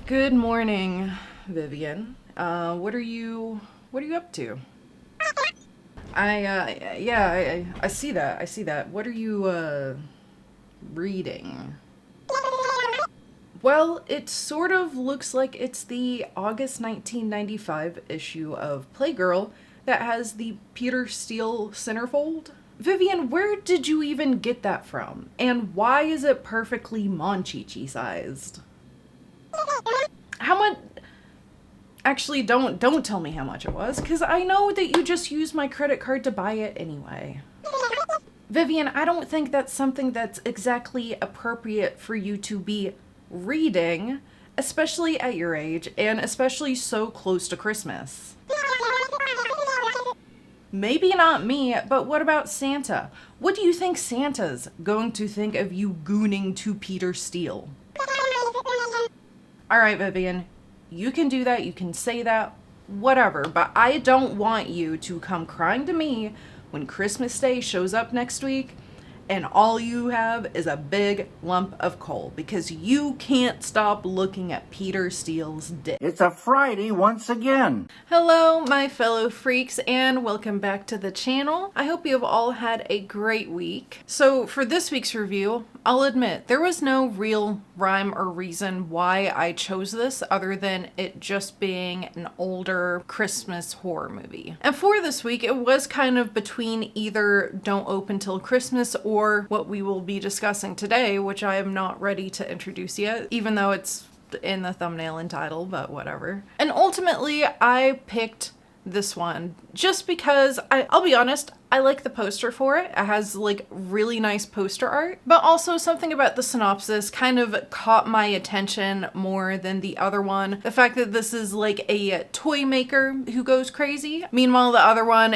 Good morning, Vivian. What are you up to? I see that. I see that. What are you reading? Well, it sort of looks like it's the August 1995 issue of Playgirl that has the Peter Steele centerfold. Vivian, where did you even get that from? And why is it perfectly Monchichi sized? How much? Actually, don't tell me how much it was, because I know that you just used my credit card to buy it anyway. Vivian, I don't think that's something that's exactly appropriate for you to be reading, especially at your age, and especially so close to Christmas. Maybe not me, but what about Santa? What do you think Santa's going to think of you gooning to Peter Steele? Alright, Vivian, you can do that, you can say that, whatever, but I don't want you to come crying to me when Christmas Day shows up next week and all you have is a big lump of coal because you can't stop looking at Peter Steele's dick. It's a Friday once again. Hello, my fellow freaks, and welcome back to the channel. I hope you have all had a great week. So for this week's review, I'll admit, there was no real rhyme or reason why I chose this other than it just being an older Christmas horror movie. And for this week, it was kind of between either Don't Open Till Christmas or what we will be discussing today, which I am not ready to introduce yet, even though it's in the thumbnail and title, but whatever. And ultimately, I picked this one just because I'll be honest, I like the poster for it. It has like really nice poster art, but also something about the synopsis kind of caught my attention more than the other one. The fact that this is like a toy maker who goes crazy. Meanwhile, the other one,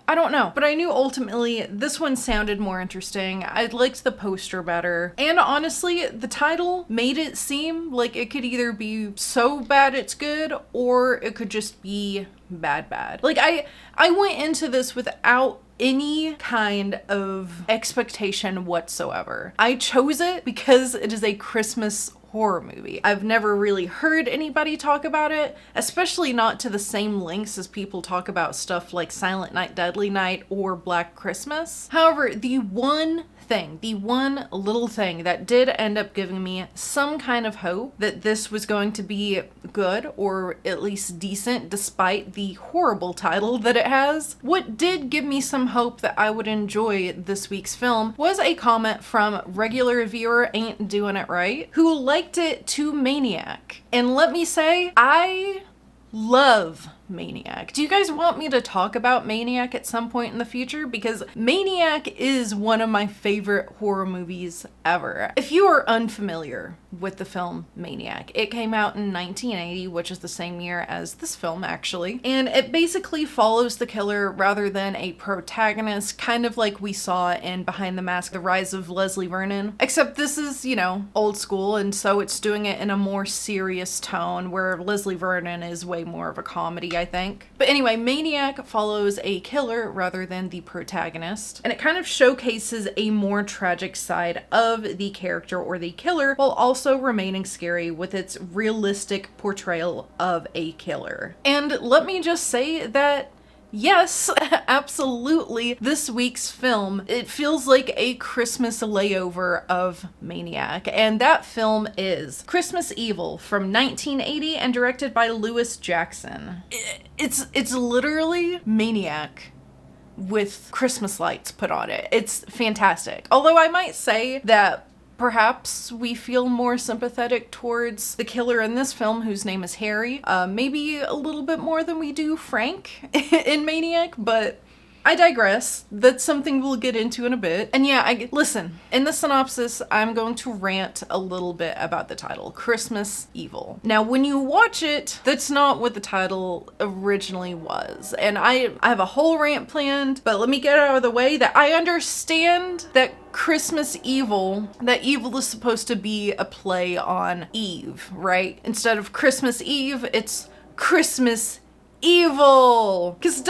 I don't know, but I knew ultimately this one sounded more interesting. I liked the poster better. And honestly, the title made it seem like it could either be so bad it's good or it could just be bad. Like I went into this without any kind of expectation whatsoever. I chose it because it is a Christmas horror movie. I've never really heard anybody talk about it, especially not to the same lengths as people talk about stuff like Silent Night, Deadly Night, or Black Christmas. However, the one little thing that did end up giving me some kind of hope that this was going to be good or at least decent despite the horrible title that it has, what did give me some hope that I would enjoy this week's film was a comment from regular viewer Ain't Doing It Right, who liked it to Maniac. And let me say, I love Maniac. Do you guys want me to talk about Maniac at some point in the future? Because Maniac is one of my favorite horror movies ever. If you are unfamiliar with the film Maniac, it came out in 1980, which is the same year as this film actually, and it basically follows the killer rather than a protagonist, kind of like we saw in Behind the Mask, The Rise of Leslie Vernon, except this is, you know, old school, and so it's doing it in a more serious tone where Leslie Vernon is way more of a comedy, I think. But anyway, Maniac follows a killer rather than the protagonist, and it kind of showcases a more tragic side of the character or the killer while also remaining scary with its realistic portrayal of a killer. And let me just say that yes, absolutely, this week's film, it feels like a Christmas layover of Maniac, and that film is Christmas Evil from 1980 and directed by Lewis Jackson. It's literally Maniac with Christmas lights put on it. It's fantastic. Although I might say that perhaps we feel more sympathetic towards the killer in this film, whose name is Harry. Maybe a little bit more than we do Frank in Maniac, but I digress. That's something we'll get into in a bit. And yeah, listen, in the synopsis, I'm going to rant a little bit about the title, Christmas Evil. Now, when you watch it, that's not what the title originally was. And I have a whole rant planned, but let me get out of the way that I understand that Christmas Evil, that evil is supposed to be a play on Eve, right? Instead of Christmas Eve, it's Christmas evil. Because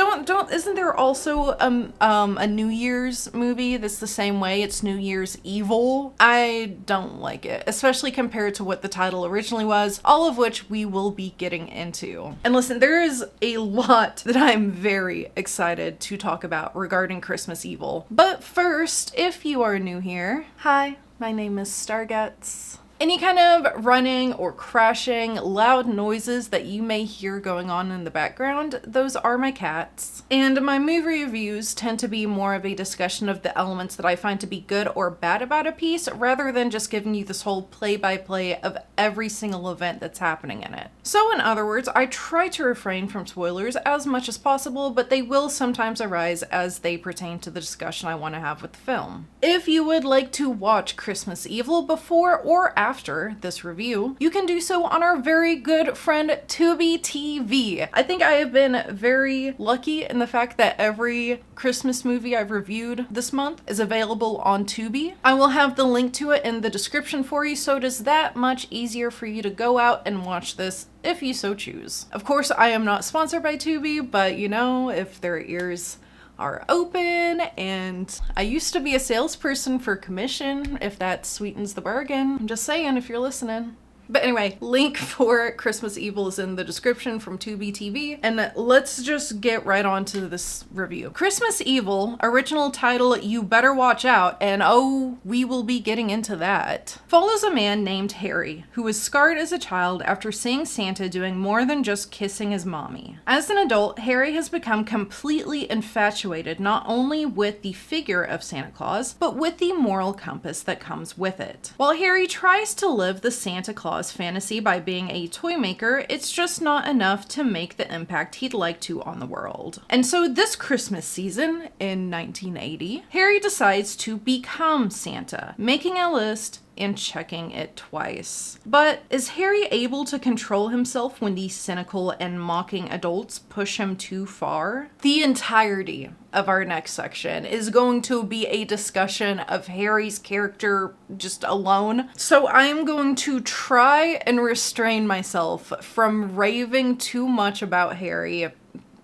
isn't there also a New Year's movie that's the same way? It's New Year's Evil. I don't like it, especially compared to what the title originally was, all of which we will be getting into. And listen, there is a lot that I'm very excited to talk about regarding Christmas Evil. But first, if you are new here, hi, my name is STARGUTZZZ. Any kind of running or crashing, loud noises that you may hear going on in the background, those are my cats. And my movie reviews tend to be more of a discussion of the elements that I find to be good or bad about a piece, rather than just giving you this whole play-by-play of every single event that's happening in it. So in other words, I try to refrain from spoilers as much as possible, but they will sometimes arise as they pertain to the discussion I want to have with the film. If you would like to watch Christmas Evil before or after this review, you can do so on our very good friend Tubi TV. I think I have been very lucky in the fact that every Christmas movie I've reviewed this month is available on Tubi. I will have the link to it in the description for you, so it is that much easier for you to go out and watch this if you so choose. Of course, I am not sponsored by Tubi, but you know, if their ears are open, and I used to be a salesperson for commission, if that sweetens the bargain. I'm just saying, if you're listening. But anyway, link for Christmas Evil is in the description from Tubi TV, and let's just get right on to this review. Christmas Evil, original title You Better Watch Out, and oh, we will be getting into that, follows a man named Harry, who was scarred as a child after seeing Santa doing more than just kissing his mommy. As an adult, Harry has become completely infatuated not only with the figure of Santa Claus, but with the moral compass that comes with it. While Harry tries to live the Santa Claus fantasy by being a toy maker, it's just not enough to make the impact he'd like to on the world. And so this Christmas season, in 1980, Harry decides to become Santa, making a list and checking it twice. But is Harry able to control himself when these cynical and mocking adults push him too far? The entirety of our next section is going to be a discussion of Harry's character just alone. So I'm going to try and restrain myself from raving too much about Harry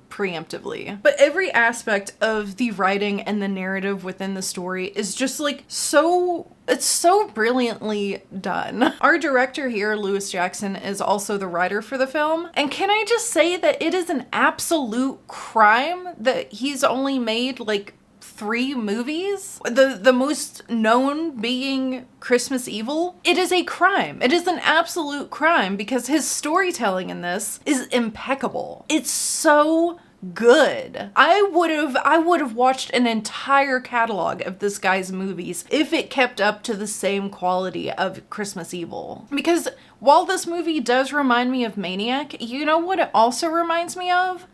preemptively. But every aspect of the writing and the narrative within the story is just like it's so brilliantly done. Our director here, Lewis Jackson, is also the writer for the film. And can I just say that it is an absolute crime that he's only made like 3 movies, the most known being Christmas Evil. It is a crime. It is an absolute crime because his storytelling in this is impeccable. It's so good. I would have watched an entire catalog of this guy's movies if it kept up to the same quality of Christmas Evil. Because while this movie does remind me of Maniac, you know what it also reminds me of?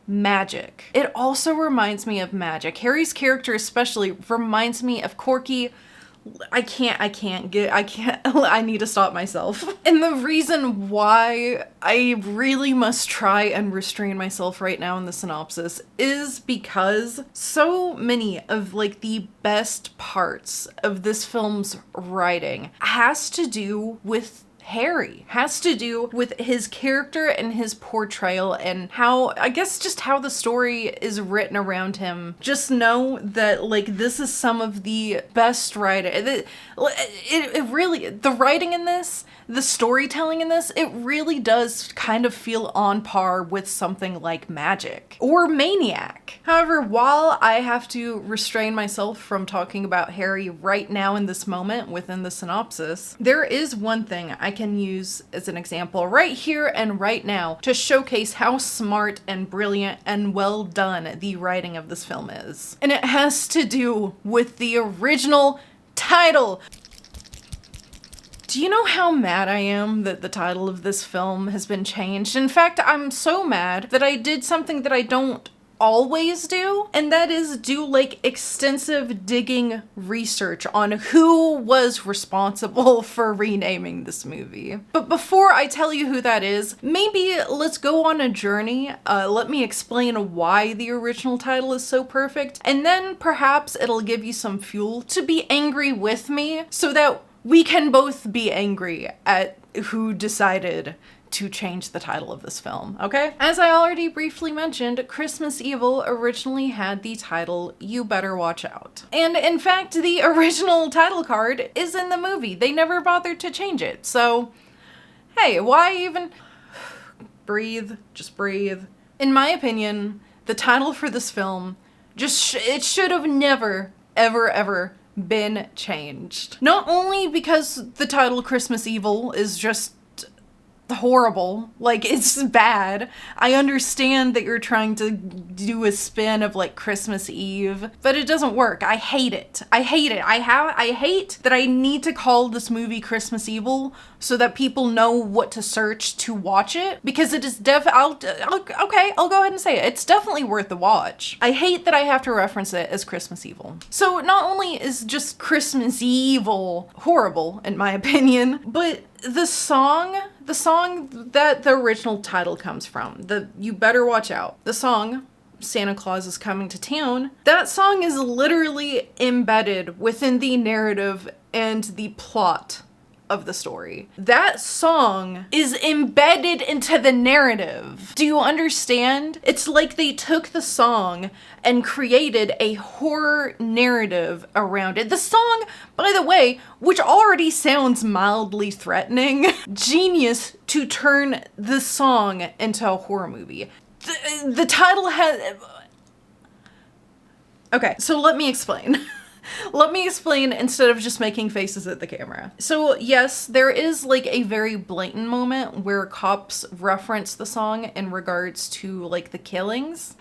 Magic. It also reminds me of magic. Harry's character especially reminds me of Corky. I need to stop myself. And the reason why I really must try and restrain myself right now in the synopsis is because so many of like the best parts of this film's writing has to do with Harry, has to do with his character and his portrayal and how, I guess, just how the story is written around him. Just know that, like, this is some of the best writing. It really, the writing in this, the storytelling in this, it really does kind of feel on par with something like Magic or Maniac. However, while I have to restrain myself from talking about Harry right now in this moment within the synopsis, there is one thing I can use as an example right here and right now to showcase how smart and brilliant and well done the writing of this film is. And it has to do with the original title. Do you know how mad I am that the title of this film has been changed? In fact, I'm so mad that I did something that I don't always do, and that is do like extensive digging research on who was responsible for renaming this movie. But before I tell you who that is, maybe let's go on a journey. Let me explain why the original title is so perfect, and then perhaps it'll give you some fuel to be angry with me so that we can both be angry at who decided to change the title of this film, okay? As I already briefly mentioned, Christmas Evil originally had the title You Better Watch Out. And in fact, the original title card is in the movie. They never bothered to change it. So, hey, why even... Breathe. Just breathe. In my opinion, the title for this film it should have never, ever been changed. Not only because the title Christmas Evil is just horrible, like it's bad. I understand that you're trying to do a spin of like Christmas Eve, but it doesn't work. I hate it. I hate it. I hate that I need to call this movie Christmas Evil so that people know what to search to watch it, because it is I'll go ahead and say it. It's definitely worth the watch. I hate that I have to reference it as Christmas Evil. So not only is just Christmas Evil horrible in my opinion, but the song that the original title comes from, the You Better Watch Out, the song Santa Claus is Coming to Town, that song is literally embedded within the narrative and the plot of the story. That song is embedded into the narrative. Do you understand? It's like they took the song and created a horror narrative around it. The song, by the way, which already sounds mildly threatening, genius to turn the song into a horror movie. The title has... Okay, so let me explain. Let me explain instead of just making faces at the camera. So yes, there is like a very blatant moment where cops reference the song in regards to like the killings.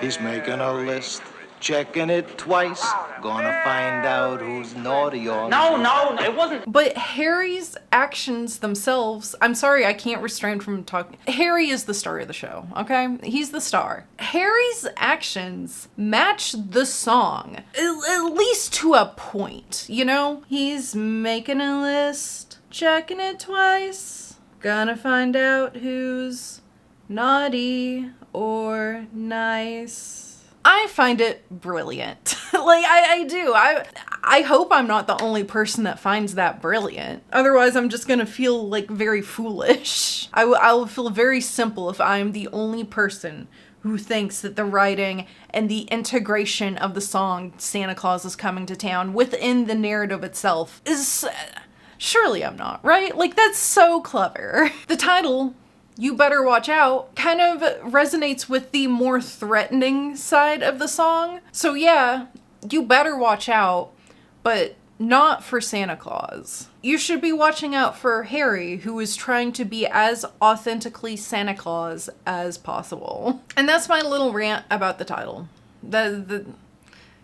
He's making a list, checking it twice, gonna find out who's naughty or... No, it wasn't. But Harry's actions themselves, I'm sorry, I can't restrain from talking. Harry is the star of the show, okay? He's the star. Harry's actions match the song, at least to a point, you know? He's making a list, checking it twice, gonna find out who's naughty or nice. I find it brilliant. Like, I do. I hope I'm not the only person that finds that brilliant. Otherwise, I'm just gonna feel, like, very foolish. I'll feel very simple if I'm the only person who thinks that the writing and the integration of the song Santa Claus is Coming to Town within the narrative itself is... Surely I'm not, right? Like, that's so clever. The title... You Better Watch Out kind of resonates with the more threatening side of the song. So yeah, you better watch out, but not for Santa Claus. You should be watching out for Harry, who is trying to be as authentically Santa Claus as possible. And that's my little rant about the title.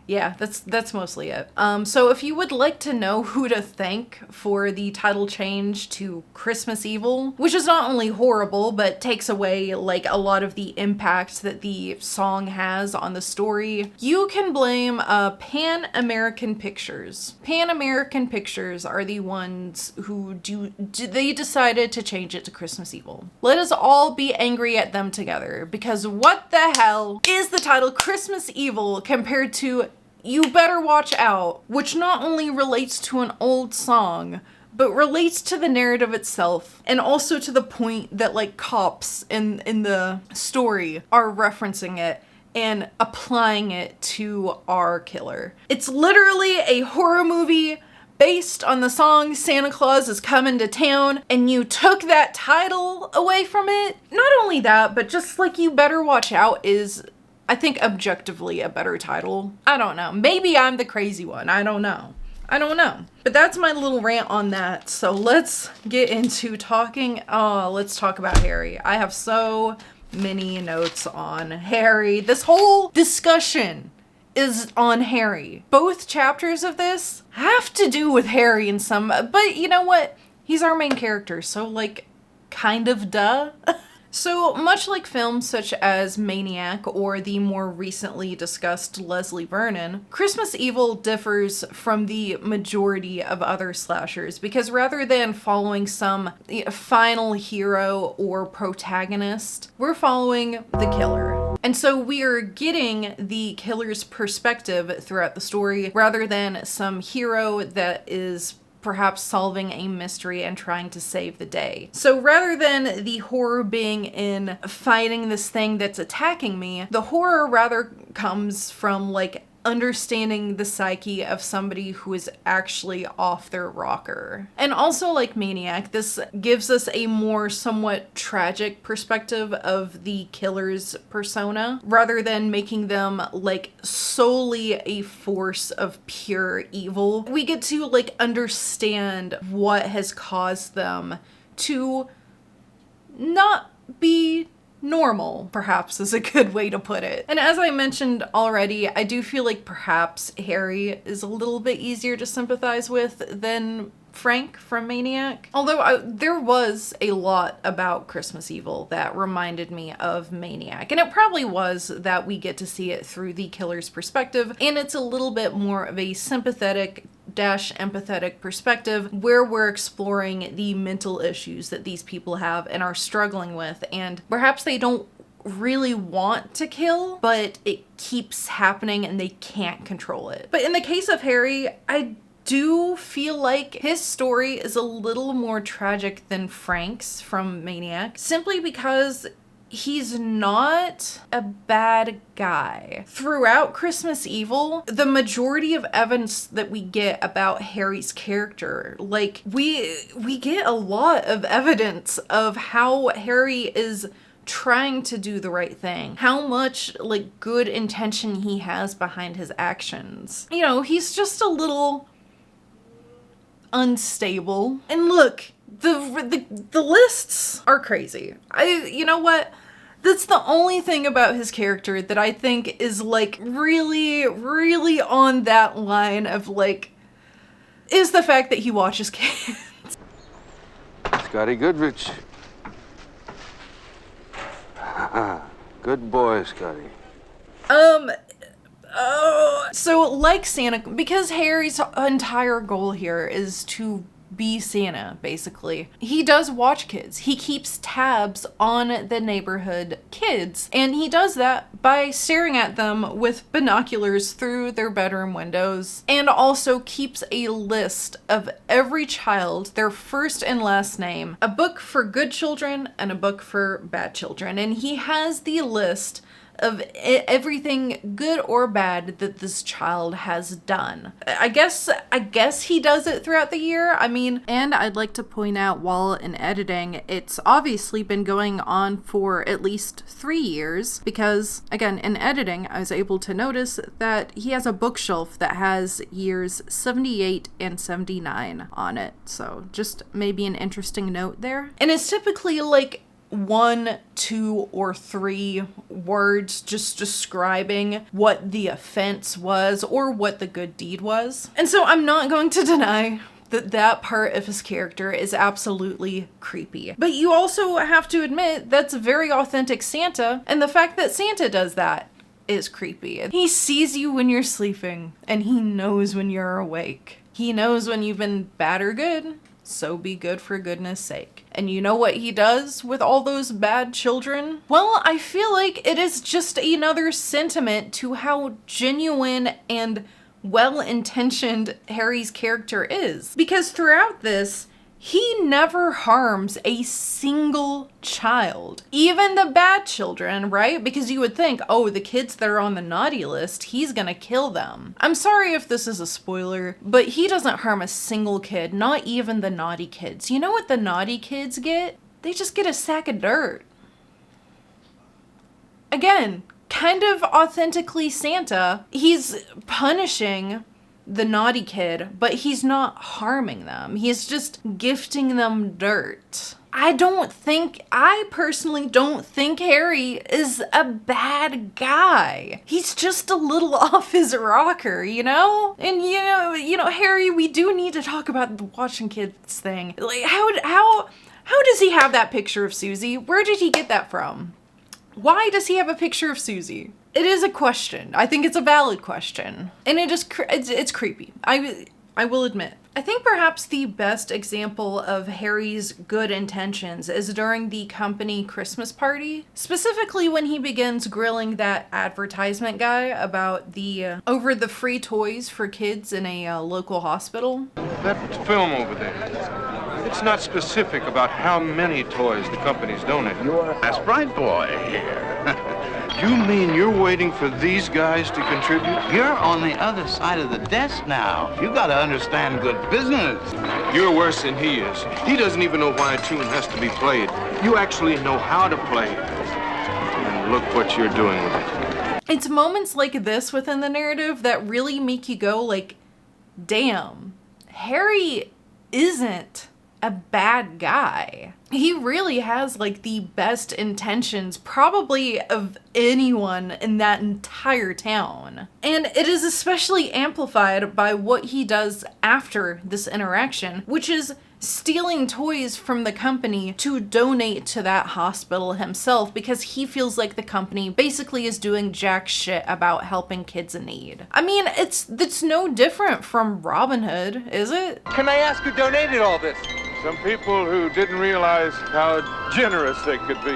Yeah, that's mostly it. So if you would like to know who to thank for the title change to Christmas Evil, which is not only horrible, but takes away like a lot of the impact that the song has on the story, you can blame Pan American Pictures. Pan American Pictures are the ones who they decided to change it to Christmas Evil. Let us all be angry at them together, because what the hell is the title Christmas Evil compared to You Better Watch Out, which not only relates to an old song, but relates to the narrative itself, and also to the point that like cops in the story are referencing it and applying it to our killer. It's literally a horror movie based on the song Santa Claus is Coming to Town, and you took that title away from it. Not only that, but just like You Better Watch Out is, I think, objectively a better title. I don't know. Maybe I'm the crazy one. I don't know. But that's my little rant on that. So let's get into talking. Let's talk about Harry. I have so many notes on Harry. This whole discussion is on Harry. Both chapters of this have to do with Harry in some, but you know what? He's our main character, so like, kind of duh. So, much like films such as Maniac or the more recently discussed Leslie Vernon, Christmas Evil differs from the majority of other slashers because rather than following some final hero or protagonist, we're following the killer. And so we are getting the killer's perspective throughout the story rather than some hero that is perhaps solving a mystery and trying to save the day. So rather than the horror being in fighting this thing that's attacking me, the horror rather comes from like understanding the psyche of somebody who is actually off their rocker. And also, like Maniac, this gives us a more somewhat tragic perspective of the killer's persona, rather than making them like solely a force of pure evil. We get to like understand what has caused them to not be normal, perhaps, is a good way to put it. And as I mentioned already, I do feel like perhaps Harry is a little bit easier to sympathize with than Frank from Maniac. Although there was a lot about Christmas Evil that reminded me of Maniac. And it probably was that we get to see it through the killer's perspective, and it's a little bit more of a sympathetic empathetic perspective where we're exploring the mental issues that these people have and are struggling with, and perhaps they don't really want to kill, but it keeps happening and they can't control it. But in the case of Harry, I do feel like his story is a little more tragic than Frank's from Maniac, simply because he's not a bad guy. Throughout Christmas Evil, the majority of evidence that we get about Harry's character, like we get a lot of evidence of how Harry is trying to do the right thing, how much like good intention he has behind his actions. You know, he's just a little unstable. And look, the lists are crazy. You know what? That's the only thing about his character that I think is like really, really on that line of like, is the fact that he watches kids. Scotty Goodrich. Good boy, Scotty. So like Santa, because Harry's entire goal here is to be Santa, basically. He does watch kids. He keeps tabs on the neighborhood kids, and he does that by staring at them with binoculars through their bedroom windows, and also keeps a list of every child, their first and last name, a book for good children and a book for bad children, and he has the list of everything good or bad that this child has done. I guess he does it throughout the year. I mean, and I'd like to point out, while in editing, it's obviously been going on for at least 3 years, because again, in editing, I was able to notice that he has a bookshelf that has years 78 and 79 on it. So just maybe an interesting note there. And it's typically like 1, 2, or 3 words just describing what the offense was or what the good deed was. And so I'm not going to deny that that part of his character is absolutely creepy. But you also have to admit that's very authentic Santa, and the fact that Santa does that is creepy. He sees you when you're sleeping, and he knows when you're awake. He knows when you've been bad or good. So be good for goodness sake. And you know what he does with all those bad children? Well, I feel like it is just another sentiment to how genuine and well-intentioned Harry's character is. Because throughout this, he never harms a single child. Even the bad children, right? Because you would think, oh, the kids that are on the naughty list, he's gonna kill them. I'm sorry if this is a spoiler, but he doesn't harm a single kid, not even the naughty kids. You know what the naughty kids get? They just get a sack of dirt. Again, kind of authentically Santa. He's punishing the naughty kid, but he's not harming them. He's just gifting them dirt. I personally don't think Harry is a bad guy. He's just a little off his rocker, you know? And you know, Harry, we do need to talk about the watching kids thing. Like, how does he have that picture of Susie? Where did he get that from? Why does he have a picture of Susie? It is a question. I think it's a valid question. And it's creepy. I will admit. I think perhaps the best example of Harry's good intentions is during the company Christmas party, specifically when he begins grilling that advertisement guy about the over the free toys for kids in a local hospital. That film over there, it's not specific about how many toys the company's donating. That's bright boy here. You mean you're waiting for these guys to contribute? You're on the other side of the desk now. You gotta understand good business. You're worse than he is. He doesn't even know why a tune has to be played. You actually know how to play it. And look what you're doing with it. It's moments like this within the narrative that really make you go like, damn, Harry isn't a bad guy. He really has like the best intentions probably of anyone in that entire town. And it is especially amplified by what he does after this interaction, which is stealing toys from the company to donate to that hospital himself because he feels like the company basically is doing jack shit about helping kids in need. I mean, it's no different from Robin Hood, is it? Can I ask who donated all this? Some people who didn't realize how generous they could be.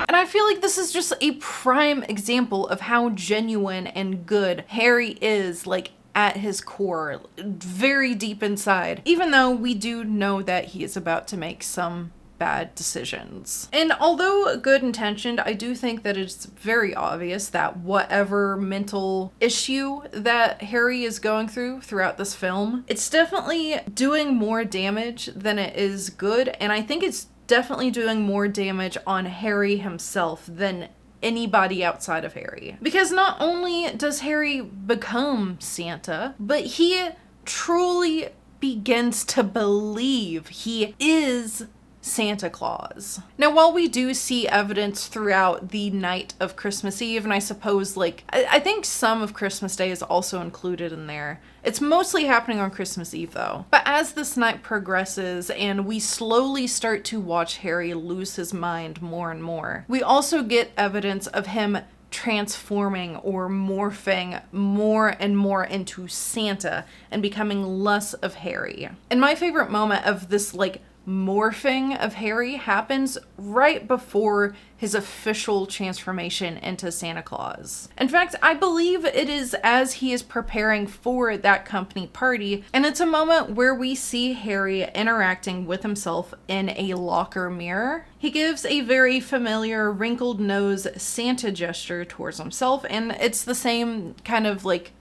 And I feel like this is just a prime example of how genuine and good Harry is, like, at his core, very deep inside, even though we do know that he is about to make some bad decisions. And although good intentioned, I do think that it's very obvious that whatever mental issue that Harry is going through throughout this film, it's definitely doing more damage than it is good, and I think it's definitely doing more damage on Harry himself than anybody outside of Harry. Because not only does Harry become Santa, but he truly begins to believe he is Santa Claus. Now, while we do see evidence throughout the night of Christmas Eve, and I suppose, like, I think some of Christmas Day is also included in there. It's mostly happening on Christmas Eve, though. But as this night progresses and we slowly start to watch Harry lose his mind more and more, we also get evidence of him transforming or morphing more and more into Santa and becoming less of Harry. And my favorite moment of this, like, morphing of Harry happens right before his official transformation into Santa Claus. In fact, I believe it is as he is preparing for that company party, and it's a moment where we see Harry interacting with himself in a locker mirror. He gives a very familiar wrinkled nose Santa gesture towards himself, and it's the same kind of like,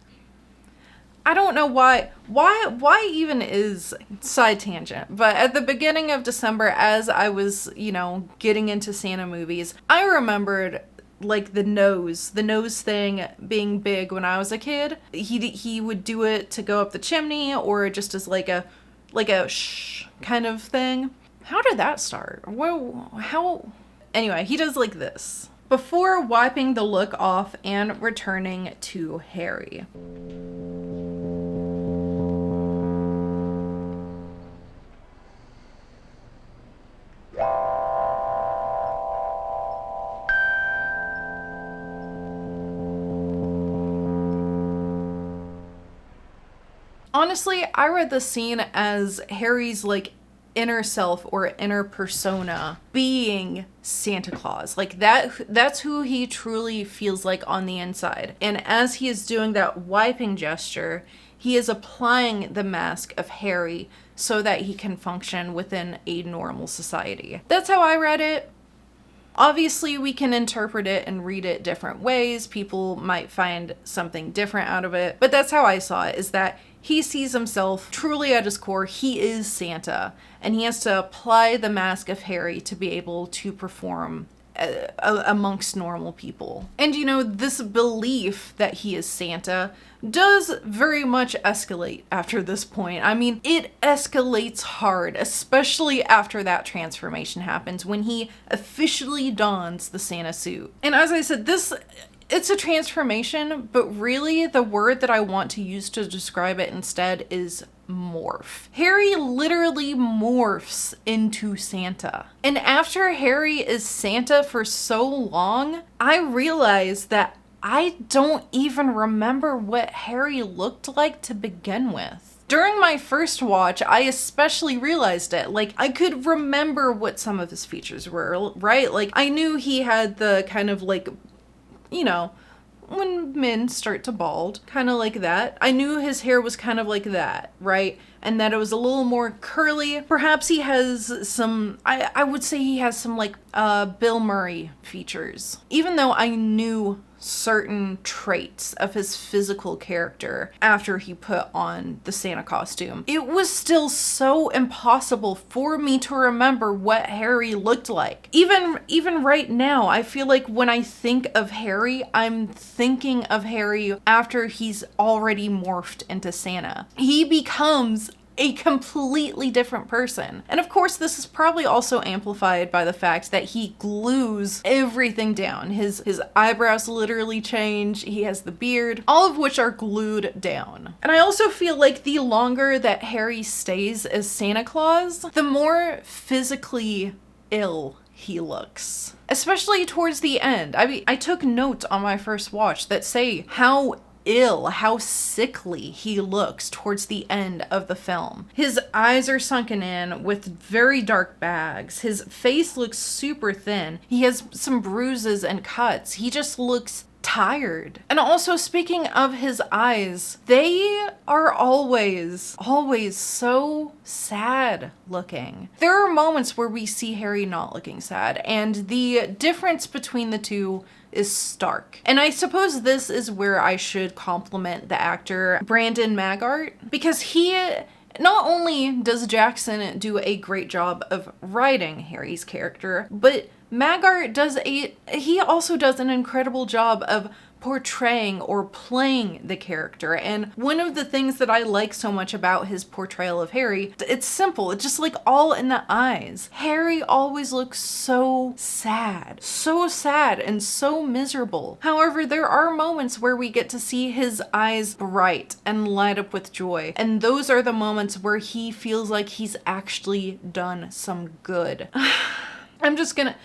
I don't know why even is side tangent, but at the beginning of December, as I was, getting into Santa movies, I remembered like the nose thing being big when I was a kid. He would do it to go up the chimney or just as like a shh kind of thing. How did that start? Anyway, he does like this before wiping the look off and returning to Harry. Honestly, I read this scene as Harry's like inner self or inner persona being Santa Claus. Like that's who he truly feels like on the inside. And as he is doing that wiping gesture, he is applying the mask of Harry so that he can function within a normal society. That's how I read it. Obviously, we can interpret it and read it different ways. People might find something different out of it, but that's how I saw it, is that he sees himself truly at his core. He is Santa, and he has to apply the mask of Harry to be able to perform amongst normal people. And this belief that he is Santa does very much escalate after this point. I mean, it escalates hard, especially after that transformation happens, when he officially dons the Santa suit. And as I said, it's a transformation, but really the word that I want to use to describe it instead is morph. Harry literally morphs into Santa. And after Harry is Santa for so long, I realized that I don't even remember what Harry looked like to begin with. During my first watch, I especially realized it. Like, I could remember what some of his features were, right? Like, I knew he had the kind of like, you know, when men start to bald, kind of like that. I knew his hair was kind of like that, right? And that it was a little more curly. Perhaps he has some, I would say he has some like Bill Murray features. Even though I knew certain traits of his physical character after he put on the Santa costume, it was still so impossible for me to remember what Harry looked like. Even right now, I feel like when I think of Harry, I'm thinking of Harry after he's already morphed into Santa. He becomes a completely different person. And of course, this is probably also amplified by the fact that he glues everything down. His eyebrows literally change, he has the beard, all of which are glued down. And I also feel like the longer that Harry stays as Santa Claus, the more physically ill he looks. Especially towards the end. I mean, I took notes on my first watch that say how ill, how sickly he looks towards the end of the film. His eyes are sunken in with very dark bags. His face looks super thin. He has some bruises and cuts. He just looks tired. And also, speaking of his eyes, they are always so sad looking. There are moments where we see Harry not looking sad, and the difference between the two is stark. And I suppose this is where I should compliment the actor Brandon Maggart, because he not only does Jackson do a great job of writing Harry's character, but Maggart he also does an incredible job of portraying or playing the character. And one of the things that I like so much about his portrayal of Harry, it's simple. It's just like all in the eyes. Harry always looks so sad and so miserable. However, there are moments where we get to see his eyes bright and light up with joy. And those are the moments where he feels like he's actually done some good.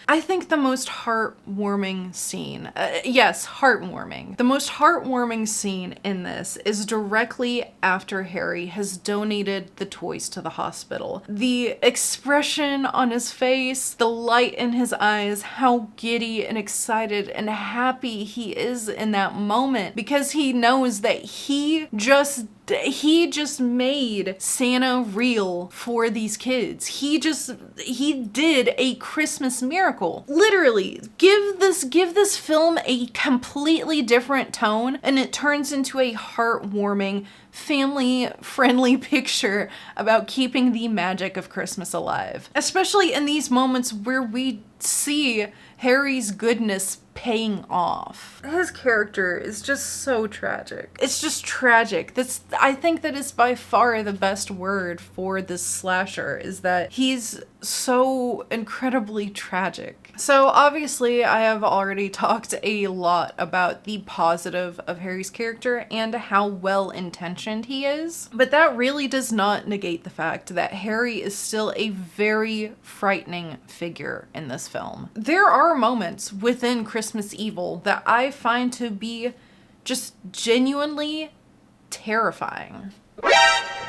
I think the most heartwarming scene, heartwarming. The most heartwarming scene in this is directly after Harry has donated the toys to the hospital. The expression on his face, the light in his eyes, how giddy and excited and happy he is in that moment, because he knows that he just made Santa real for these kids. He did a Christmas miracle. Literally, give this film a completely different tone and it turns into a heartwarming, family-friendly picture about keeping the magic of Christmas alive. Especially in these moments where we see Harry's goodness paying off. His character is just so tragic. It's just tragic. I think that is by far the best word for this slasher, is that he's so incredibly tragic. So obviously I have already talked a lot about the positive of Harry's character and how well intentioned he is, but that really does not negate the fact that Harry is still a very frightening figure in this film. There are moments within Christmas Evil that I find to be just genuinely terrifying.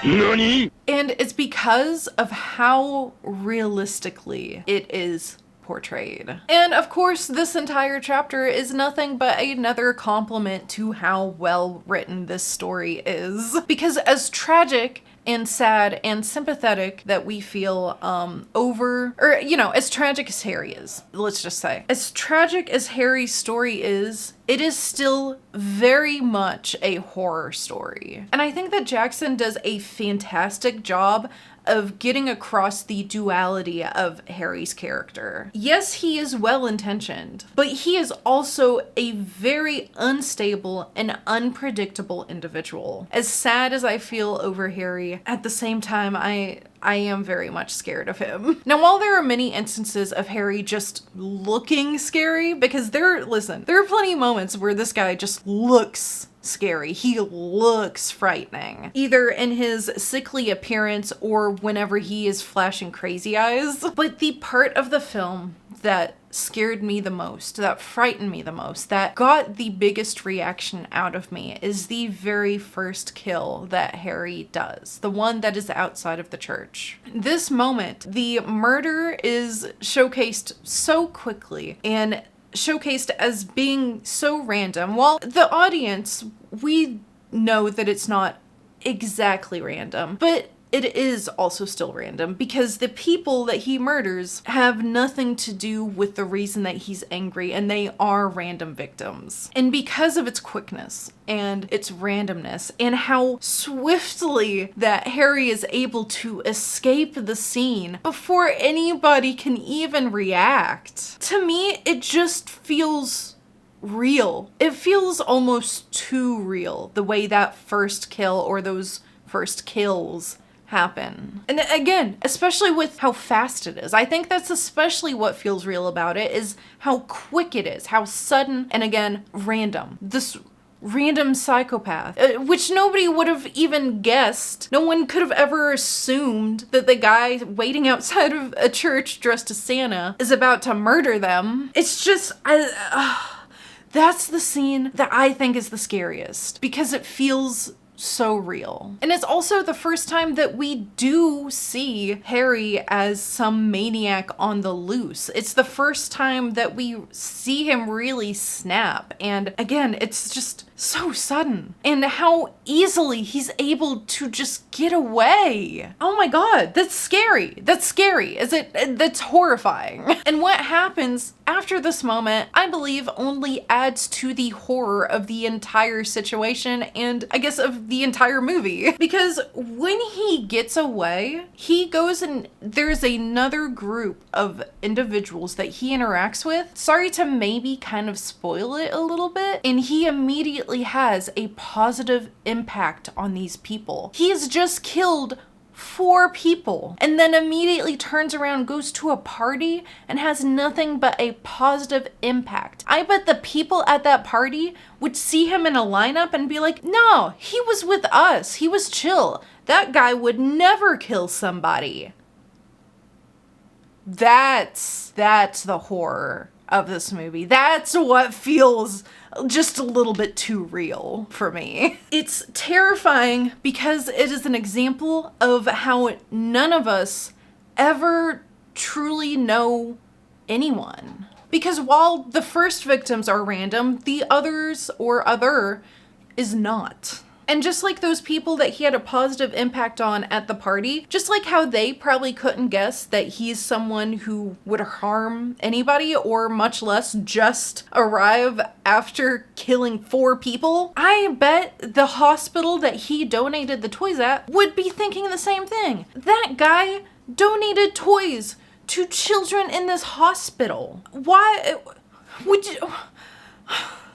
NANI? And it's because of how realistically it is portrayed. And of course, this entire chapter is nothing but another compliment to how well written this story is. Because as tragic and sad and sympathetic that we feel as tragic as Harry is, let's just say, as tragic as Harry's story is, it is still very much a horror story. And I think that Jackson does a fantastic job of getting across the duality of Harry's character. Yes, he is well-intentioned, but he is also a very unstable and unpredictable individual. As sad as I feel over Harry, at the same time, I am very much scared of him. Now, while there are many instances of Harry just looking scary, because there are plenty of moments where this guy just looks scary. He looks frightening, either in his sickly appearance or whenever he is flashing crazy eyes. But the part of the film that scared me the most, that frightened me the most, that got the biggest reaction out of me is the very first kill that Harry does, the one that is outside of the church. This moment, the murder is showcased so quickly and showcased as being so random. While the audience, we know that it's not exactly random, but it is also still random because the people that he murders have nothing to do with the reason that he's angry, and they are random victims. And because of its quickness and its randomness and how swiftly that Harry is able to escape the scene before anybody can even react, to me, it just feels real. It feels almost too real, the way that first kill or those first kills happen. And again, especially with how fast it is. I think that's especially what feels real about it, is how quick it is, how sudden, and again, random. This random psychopath, which nobody would have even guessed. No one could have ever assumed that the guy waiting outside of a church dressed as Santa is about to murder them. It's just, that's the scene that I think is the scariest because it feels so real. And it's also the first time that we do see Harry as some maniac on the loose. It's the first time that we see him really snap. And again, it's just so sudden. And how easily he's able to just get away. Oh my God, that's scary. That's scary. That's horrifying. And what happens after this moment, I believe, only adds to the horror of the entire situation and I guess of the entire movie. Because when he gets away, he goes and there's another group of individuals that he interacts with. Sorry to maybe kind of spoil it a little bit. And he immediately has a positive impact on these people. He has just killed 4 people and then immediately turns around, goes to a party and has nothing but a positive impact. I bet the people at that party would see him in a lineup and be like, no, he was with us. He was chill. That guy would never kill somebody. That's the horror of this movie. That's what feels just a little bit too real for me. It's terrifying because it is an example of how none of us ever truly know anyone. Because while the first victims are random, the others or other is not. And just like those people that he had a positive impact on at the party, just like how they probably couldn't guess that he's someone who would harm anybody or much less just arrive after killing 4 people, I bet the hospital that he donated the toys at would be thinking the same thing. That guy donated toys to children in this hospital. Why would you?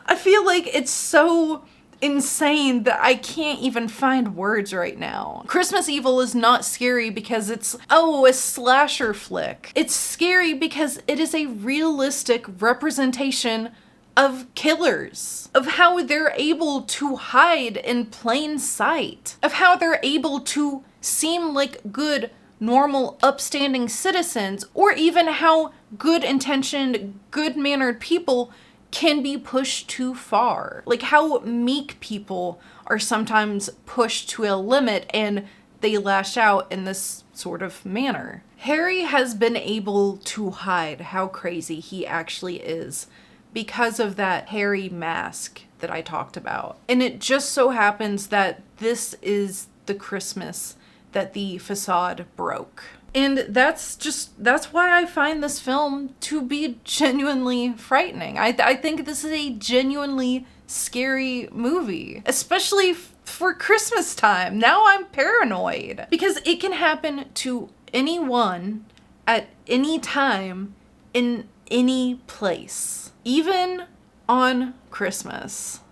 I feel like it's so insane that I can't even find words right now. Christmas Evil is not scary because it's, a slasher flick. It's scary because it is a realistic representation of killers, of how they're able to hide in plain sight, of how they're able to seem like good, normal, upstanding citizens, or even how good-intentioned, good-mannered people can be pushed too far. Like how meek people are sometimes pushed to a limit and they lash out in this sort of manner. Harry has been able to hide how crazy he actually is because of that Harry mask that I talked about. And it just so happens that this is the Christmas that the facade broke. And that's why I find this film to be genuinely frightening. I think this is a genuinely scary movie, especially for Christmas time. Now I'm paranoid because it can happen to anyone at any time in any place, even on Christmas.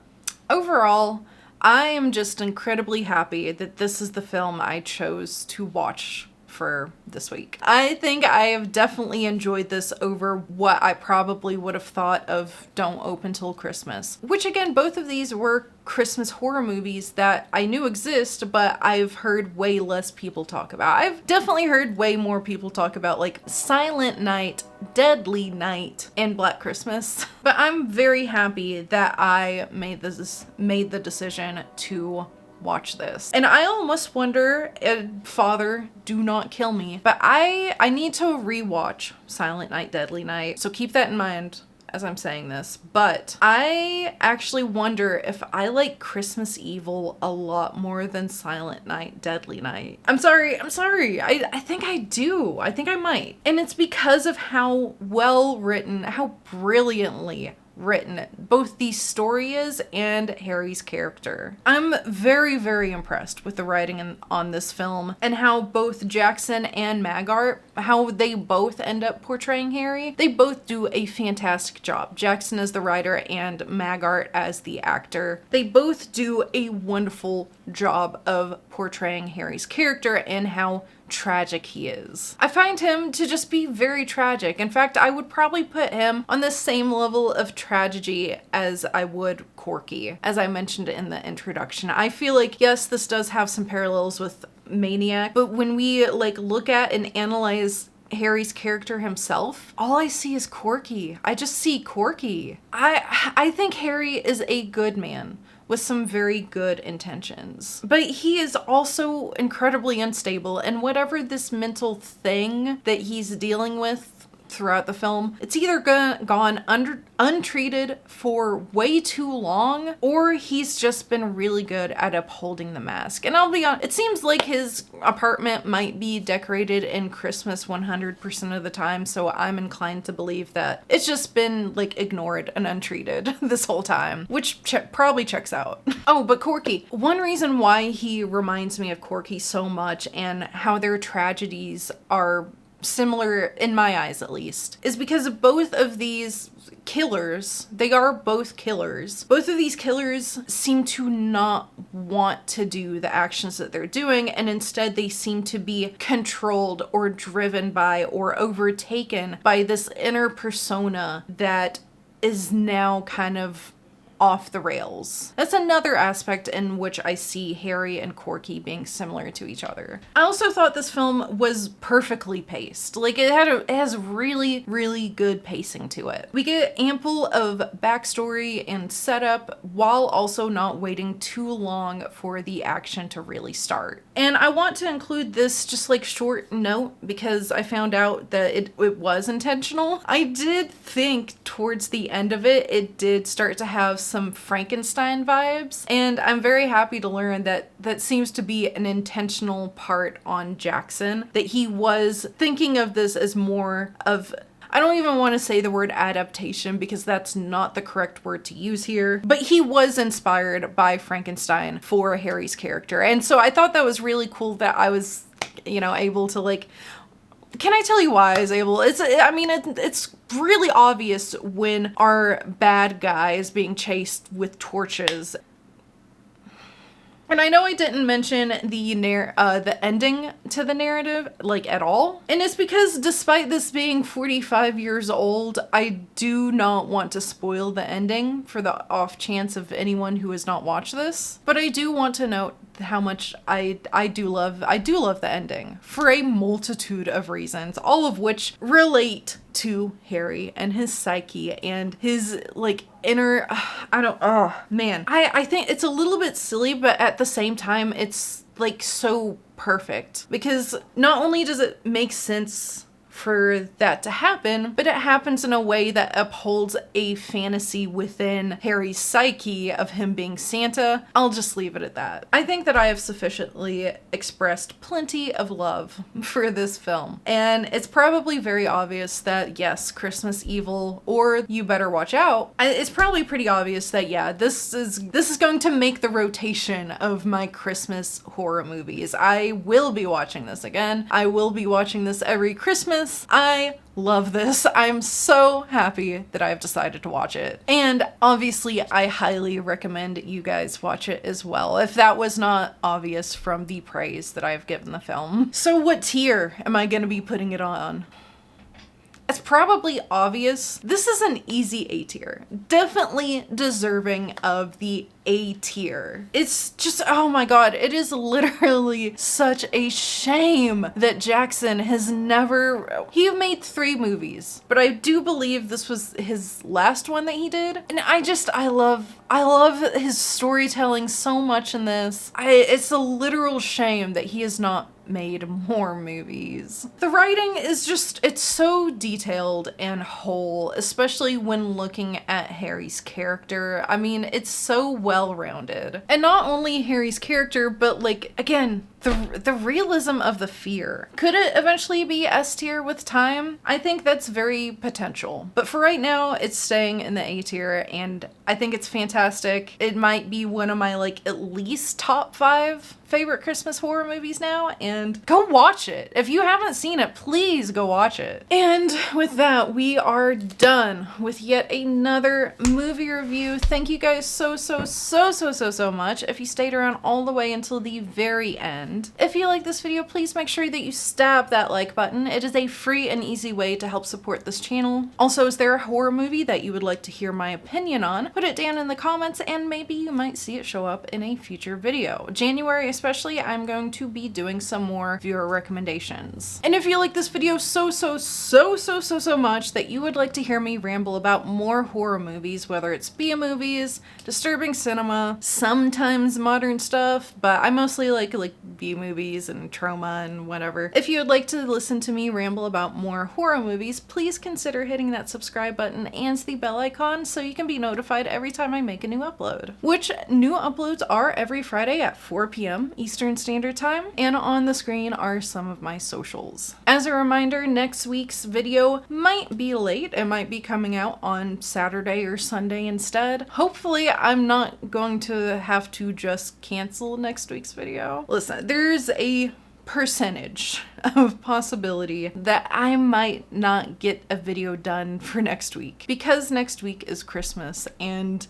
Overall, I am just incredibly happy that this is the film I chose to watch for this week. I think I have definitely enjoyed this over what I probably would have thought of Don't Open Till Christmas, which again, both of these were Christmas horror movies that I knew exist, but I've heard way less people talk about. I've definitely heard way more people talk about like Silent Night, Deadly Night, and Black Christmas. But I'm very happy that I made the decision to watch this. And I almost wonder, Father, do not kill me, but I need to rewatch Silent Night, Deadly Night. So keep that in mind as I'm saying this, but I actually wonder if I like Christmas Evil a lot more than Silent Night, Deadly Night. I'm sorry. I think I do. I think I might. And it's because of how well written, how brilliantly written both the story is and Harry's character. I'm very, very impressed with the writing on this film and how both Jackson and Maggart, how they both end up portraying Harry. They both do a fantastic job. Jackson as the writer and Maggart as the actor. They both do a wonderful job of portraying Harry's character and how tragic he is. I find him to just be very tragic. In fact, I would probably put him on the same level of tragedy as I would Corky, as I mentioned in the introduction. I feel like, yes, this does have some parallels with Maniac, but when we like look at and analyze Harry's character himself, all I see is Corky. I just see Corky. I think Harry is a good man with some very good intentions. But he is also incredibly unstable, and whatever this mental thing that he's dealing with throughout the film, it's either gone untreated for way too long, or he's just been really good at upholding the mask. And I'll be honest, it seems like his apartment might be decorated in Christmas 100% of the time, so I'm inclined to believe that it's just been like ignored and untreated this whole time, which probably checks out. Oh, but Corky. One reason why he reminds me of Corky so much and how their tragedies are similar, in my eyes at least, is because both of these killers, they are both killers. Both of these killers seem to not want to do the actions that they're doing, and instead they seem to be controlled or driven by or overtaken by this inner persona that is now kind of off the rails. That's another aspect in which I see Harry and Corky being similar to each other. I also thought this film was perfectly paced. Like it has really, really good pacing to it. We get ample of backstory and setup while also not waiting too long for the action to really start. And I want to include this just like short note because I found out that it was intentional. I did think towards the end of it did start to have some Frankenstein vibes, and I'm very happy to learn that that seems to be an intentional part on Jackson, that he was thinking of this as more of, I don't even want to say the word adaptation because that's not the correct word to use here, but he was inspired by Frankenstein for Harry's character. And so I thought that was really cool that I was, able to like, can I tell you why I was able? It's really obvious when our bad guy is being chased with torches. And I know I didn't mention the ending to the narrative, like, at all. And it's because despite this being 45 years old, I do not want to spoil the ending for the off chance of anyone who has not watched this. But I do want to note how much I do love the ending for a multitude of reasons, all of which relate to Harry and his psyche and his like inner, I think it's a little bit silly, but at the same time it's like so perfect because not only does it make sense for that to happen, but it happens in a way that upholds a fantasy within Harry's psyche of him being Santa. I'll just leave it at that. I think that I have sufficiently expressed plenty of love for this film, and it's probably very obvious that yes, Christmas Evil or You Better Watch Out, it's probably pretty obvious that yeah, this is going to make the rotation of my Christmas horror movies. I will be watching this again. I will be watching this every Christmas Christmas. I love this. I'm so happy that I've decided to watch it. And obviously, I highly recommend you guys watch it as well, if that was not obvious from the praise that I've given the film. So what tier am I going to be putting it on? It's probably obvious. This is an easy A tier. Definitely deserving of the A tier. It's just, oh my god, it is literally such a shame that Jackson has never... He made 3 movies, but I do believe this was his last one that he did. And I love his storytelling so much in this. It's a literal shame that he has not made more movies. The writing is just, it's so detailed and whole, especially when looking at Harry's character. I mean, it's so well-rounded. And not only Harry's character, but like, again, the realism of the fear. Could it eventually be S tier with time? I think that's very potential. But for right now, it's staying in the A tier, and I think it's fantastic. It might be one of my like at least top 5 favorite Christmas horror movies now, and go watch it. If you haven't seen it, please go watch it. And with that, we are done with yet another movie review. Thank you guys so much if you stayed around all the way until the very end. If you like this video, please make sure that you stab that like button. It is a free and easy way to help support this channel. Also, is there a horror movie that you would like to hear my opinion on? Put it down in the comments and maybe you might see it show up in a future video. January especially, I'm going to be doing some more viewer recommendations. And if you like this video so much that you would like to hear me ramble about more horror movies, whether it's B movies, disturbing cinema, sometimes modern stuff, but I mostly like B movies and trauma and whatever. If you would like to listen to me ramble about more horror movies, please consider hitting that subscribe button and the bell icon so you can be notified every time I make a new upload. Which new uploads are every Friday at 4 p.m. Eastern Standard Time, and on the screen are some of my socials. As a reminder, next week's video might be late. It might be coming out on Saturday or Sunday instead. Hopefully, I'm not going to have to just cancel next week's video. Listen, there's a percentage of possibility that I might not get a video done for next week because next week is Christmas and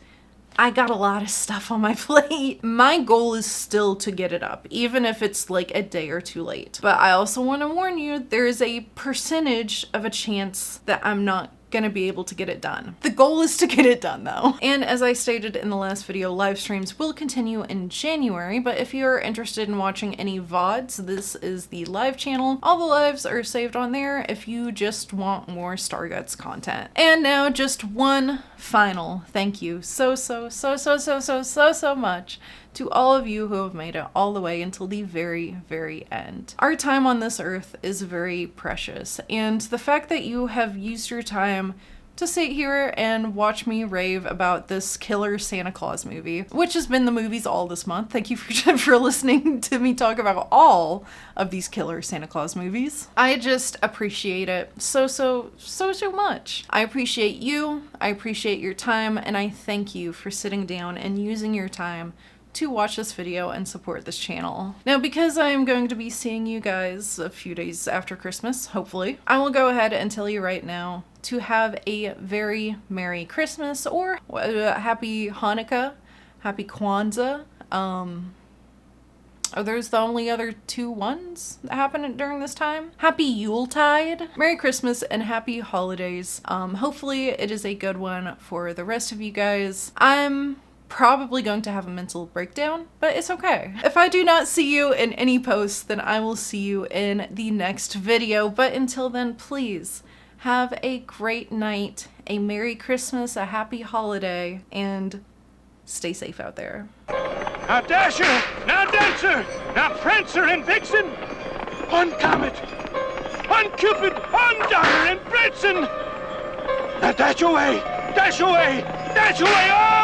I got a lot of stuff on my plate. My goal is still to get it up, even if it's like a day or 2 late. But I also want to warn you, there's a percentage of a chance that I'm not gonna be able to get it done. The goal is to get it done though. And as I stated in the last video, live streams will continue in January, but if you're interested in watching any VODs, this is the live channel. All the lives are saved on there if you just want more STARGUTZZZ content. And now just one final thank you so much to all of you who have made it all the way until the very end. Our time on this earth is very precious, and the fact that you have used your time to sit here and watch me rave about this killer Santa Claus movie, which has been the movies all this month. Thank you for listening to me talk about all of these killer Santa Claus movies. I just appreciate it so much. I appreciate you, I appreciate your time, and I thank you for sitting down and using your time to watch this video and support this channel. Now, because I am going to be seeing you guys a few days after Christmas, hopefully, I will go ahead and tell you right now to have a very Merry Christmas or Happy Hanukkah, Happy Kwanzaa. Are those the only other 2 ones that happen during this time? Happy Yuletide, Merry Christmas, and Happy Holidays. Hopefully it is a good one for the rest of you guys. I'm probably going to have a mental breakdown, but it's okay. If I do not see you in any posts, then I will see you in the next video. But until then, please have a great night, a Merry Christmas, a Happy Holiday, and stay safe out there. Now Dasher, now Dancer, now Prancer and Vixen, on Comet, on Cupid, on Donner and Blitzen. Now dash away, dash away, dash away, oh!